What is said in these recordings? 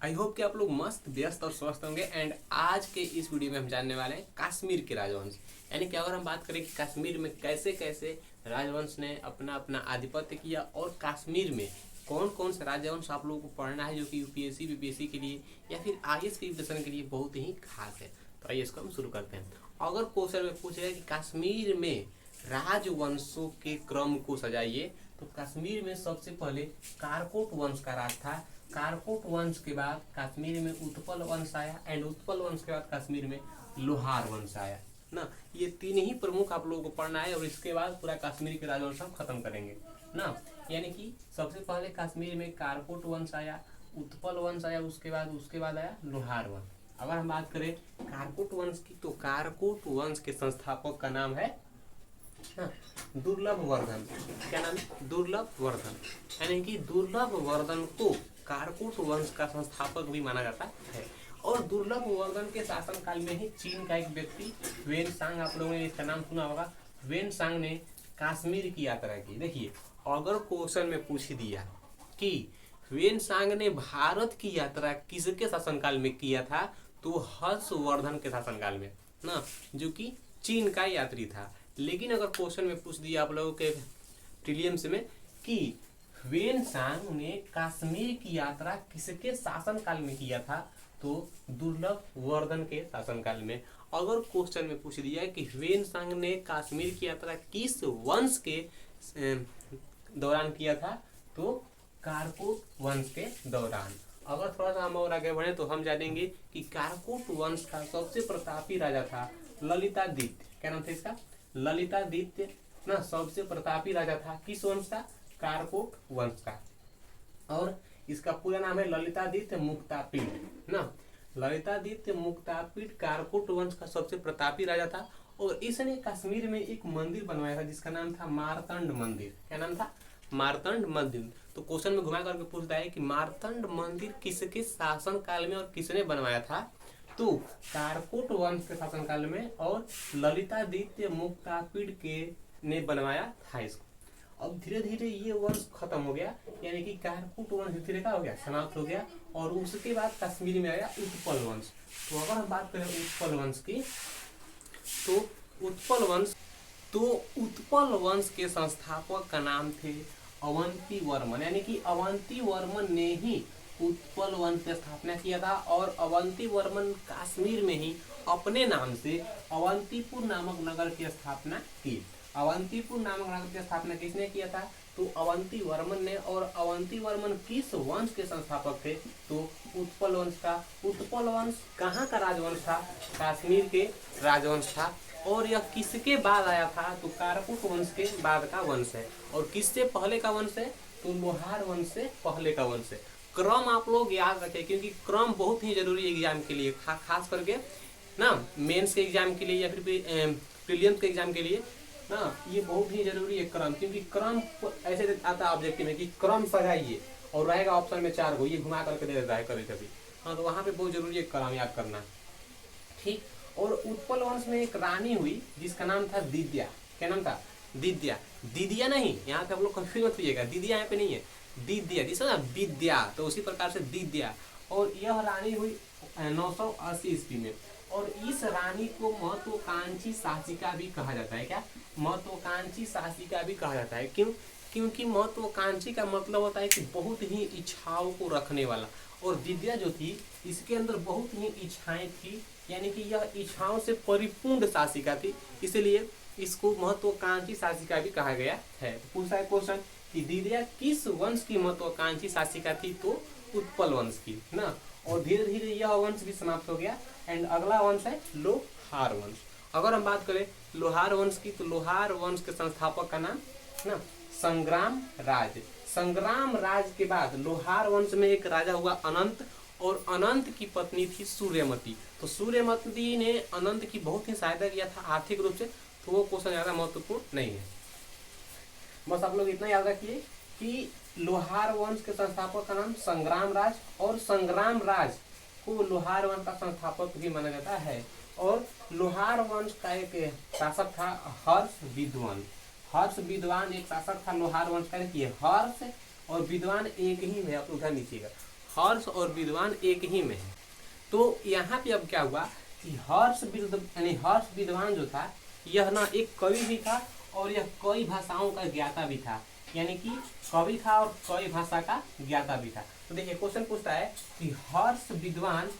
I hope कि आप लोग मस्त व्यस्त और स्वस्थ होंगे। एंड आज के इस वीडियो में हम जानने वाले हैं कश्मीर के राजवंश, यानी कि अगर हम बात करें कि कश्मीर में कैसे कैसे राजवंश ने अपना अपना आधिपत्य किया और कश्मीर में कौन कौन से राजवंश आप लोगों को पढ़ना है जो कि यूपीएससी बीपीएससी के लिए या फिर आईएएस प्रिपरेशन के लिए बहुत ही खास है। तो आइए इसको हम शुरू करते हैं। अगर क्वेश्चन में पूछेगा कि कश्मीर में राजवंशों के क्रम को सजाइए, तो कश्मीर में सबसे पहले कारकोट वंश का राज था। कारकोट वंश के बाद कश्मीर में उत्पल वंश आया एंड उत्पल वंश के बाद कश्मीर में लोहार वंश आया ना। ये तीन ही प्रमुख आप लोगों को पढ़ना है और इसके बाद पूरा कश्मीर के राजवंश हम खत्म करेंगे ना। यानी कि सबसे पहले कश्मीर में कारकोट वंश आया, उत्पल वंश आया, उसके बाद आया लोहार वंश। अगर हम बात करें कारकोट वंश की, तो कारकोट वंश के संस्थापक का नाम है दुर्लभ वर्धन। क्या नाम है? दुर्लभ वर्धन। यानी कि दुर्लभ वर्धन को कारकोट वंश का संस्थापक भी माना जाता है। और दुर्लभ वर्धन के शासनकाल में ही चीन का एक व्यक्ति वेनसांग, आप लोगों ने इसका नाम सुना होगा, वेनसांग ने कश्मीर की यात्रा की। देखिए, अगर क्वेश्चन में पूछ दिया कि वेनसांग ने भारत की यात्रा किसके शासनकाल में किया था, तो हर्षवर्धन के शासनकाल में ना, जो कि चीन का यात्री था। लेकिन अगर क्वेश्चन में पूछ दिया आप लोगों के प्रीलिम्स में कि वेनसांग ने कश्मीर की यात्रा किसके शासनकाल में किया था, तो दुर्लभ वर्धन के शासनकाल में। अगर क्वेश्चन में पूछ दिया कि वेनसांग ने कश्मीर की यात्रा किस वंश के दौरान किया था, तो कारकोट वंश के दौरान। अगर थोड़ा सा हम और आगे बढ़े तो हम जानेंगे कि कारकोट वंश का सबसे प्रतापी राजा था ललितादित्य। क्या नाम था इसका? ललितादित्य ना, सबसे प्रतापी राजा था। किस वंश का? कारकोट वंश का। और इसका पूरा नाम है ललितादित्य मुक्तापीड ना। ललितादित्य मुक्तापीड कारकोट वंश का सबसे प्रतापी राजा था और इसने कश्मीर में एक मंदिर बनवाया था जिसका नाम था मारतंड मंदिर। क्या नाम था? मारतंड मंदिर। तो क्वेश्चन में घुमा करके पूछता है कि मारतंड मंदिर किसके शासन काल में और किसने बनवाया था, तो कारकोट वंश के शासनकाल में और ललितादित्य मुक्तापीड के ने बनवाया था इसको। अब धीरे धीरे ये वंश खत्म हो गया, यानी कि कारकोट वंश धीरे धीरे क्या हो गया, समाप्त हो गया। और उसके बाद कश्मीर में आया उत्पल वंश। तो अगर हम बात करें उत्पल वंश की, तो उत्पल वंश के संस्थापक का नाम थे अवंती वर्मन। यानी कि अवंती वर्मन ने ही उत्पल वंश की स्थापना किया था और अवंती वर्मन कश्मीर में ही अपने नाम से अवंतीपुर नामक नगर की स्थापना की। अवंतीपुर नामक नगर की स्थापना किसने किया था, तो अवंती वर्मन ने। और अवंती वर्मन किस वंश के संस्थापक थे, तो उत्पल वंश का। उत्पल वंश कहाँ का राजवंश था? कश्मीर के राजवंश था। और यह किसके बाद आया था, तो कारकोट वंश के बाद का वंश है। और किससे पहले का वंश है, तो लोहार वंश से पहले का वंश है। क्रम आप लोग याद रखें, क्योंकि क्रम बहुत ही जरूरी है एग्जाम के लिए, खास करके ना मेंस के एग्जाम के लिए या फिर प्रीलिम्स के एग्जाम के लिए ना, ये बहुत ही जरूरी है क्रम। क्योंकि क्रम ऐसे आता है ऑब्जेक्टिव में कि क्रम सजाइए और रहेगा ऑप्शन में 4 को, ये घुमा करके दे देता है कभी कभी। हाँ, तो वहाँ पे बहुत जरूरी है क्रम याद करना, ठीक। और उत्पल वंश में एक रानी हुई जिसका नाम था दिद्या। क्या नाम था? दिद्या। दिदिया नहीं, यहाँ पे आप लोग कंफ्यूज मत होइएगा, दिदिया यहाँ पे नहीं है, दिद्या जिसका ना विद्या, तो उसी प्रकार से दिद्या। और यह रानी हुई 980 ईस्वी में। और इस रानी को महत्वाकांक्षी शासिका भी कहा जाता है। क्या? महत्वाकांक्षी शासिका भी कहा जाता है। क्यों? क्योंकि महत्वाकांक्षी का मतलब होता है कि बहुत ही इच्छाओं को रखने वाला। और विद्या जो थी, इसके अंदर बहुत ही इच्छाएं थी, यानी कि यह इच्छाओं से परिपूर्ण शासिका थी, इसलिए इसको महत्वाकांक्षी शासिका भी कहा गया है। पूछा है क्वेश्चन कि दिद्या किस वंश की महत्वाकांक्षी शासिका थी, तो उत्पल वंश की ना। और धीरे धीरे यह वंश भी समाप्त हो गया। एंड अगला वंश है लोहार वंश। अगर हम बात करें लोहार वंश की, तो लोहार वंश के संस्थापक का नाम ना संग्राम राज। संग्राम राज के बाद लोहार वंश में एक राजा हुआ अनंत, और अनंत की पत्नी थी सूर्यमती। तो सूर्यमती ने अनंत की बहुत ही सहायता किया था आर्थिक रूप से। तो वो क्वेश्चन ज्यादा महत्वपूर्ण नहीं है, बस आप लोग इतना याद रखिए कि लोहार वंश के संस्थापक का नाम संग्राम राज, और संग्राम राज को लोहार वंश का संस्थापक भी माना जाता है। और लोहार वंश का एक शासक था हर्ष विद्वान। हर्ष विद्वान एक शासक था लोहार वंश का। देखिए, हर्ष और विद्वान एक ही है, आप उधर नीचेगा। हर्ष और विद्वान एक ही में है। तो यहाँ पे अब क्या हुआ कि हर्ष विद्वान जो था यह ना एक कवि भी था और यह कई भाषाओं का ज्ञाता भी था, यानी कि कवि था और कई भाषा का ज्ञाता भी था। तो देखिए क्वेश्चन पूछता है कि हर्ष विद्वान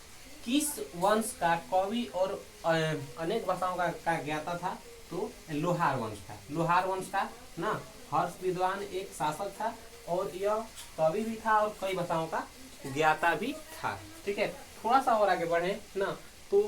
किस वंश का कवि और अनेक भाषाओं का ज्ञाता था? तो लोहार वंश था। लोहार वंश का ना हर्ष विद्वान एक शासक था और यह कवि भी था और कई भाषाओं का ज्ञाता भी था। ठीक है, थोड़ा सा और आगे बढ़े ना, तो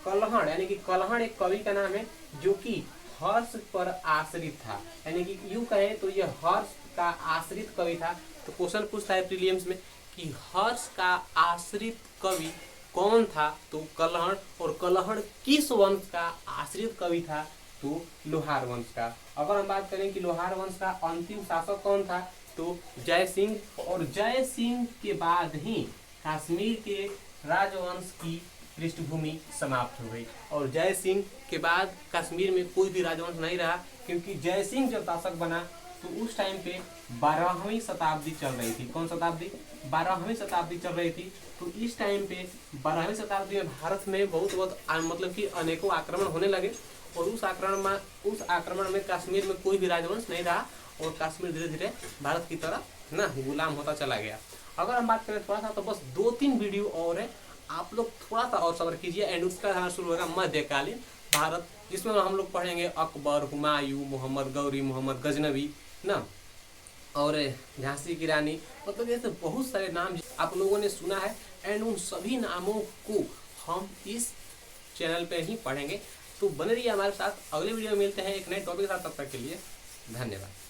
कलहड़ यानी कि कलहड़ एक कवि का नाम है जो कि हर्ष पर आश्रित था, यानी कि यूं कहें तो यह हर्ष का आश्रित कवि था। तो क्वेश्चन पूछता है प्रीलिम्स में कि हर्ष का आश्रित कवि कौन था? तो कलहड़। और कलहड़ किस वंश का आश्रित कवि था? तो लोहार वंश का। अगर हम बात करें कि लोहार वंश का अंतिम शासक कौन था? तो जय सिंह। और जय सिंह के बाद ही कश्मीर के राजवंश की पृष्ठभूमि समाप्त हो गई और जय सिंह के बाद कश्मीर में कोई भी राजवंश नहीं रहा, क्योंकि जय सिंह जब शासक बना तो उस टाइम पे 12वीं शताब्दी चल रही थी। कौन शताब्दी? 12वीं शताब्दी चल रही थी। तो इस टाइम पे 12वीं शताब्दी में भारत में बहुत मतलब कि अनेकों आक्रमण होने लगे और उस आक्रमण में कश्मीर में कोई भी राजवंश नहीं रहा और कश्मीर धीरे धीरे भारत की तरफ ना गुलाम होता चला गया। अगर हम बात करें थोड़ा सा, तो बस 2-3 वीडियो और है, आप लोग थोड़ा सा और सब्र कीजिए। एंड उसका आना शुरू होगा मध्यकालीन भारत, जिसमें हम लोग पढ़ेंगे अकबर, हुमायूं, मोहम्मद गौरी, मोहम्मद गजनवी ना, और झांसी की रानी, मतलब ऐसे बहुत सारे नाम आप लोगों ने सुना है। एंड उन सभी नामों को हम इस चैनल पे ही पढ़ेंगे। तो बने रहिए हमारे साथ। अगले वीडियो में मिलते हैं एक नए टॉपिक के साथ। तब तक के लिए धन्यवाद।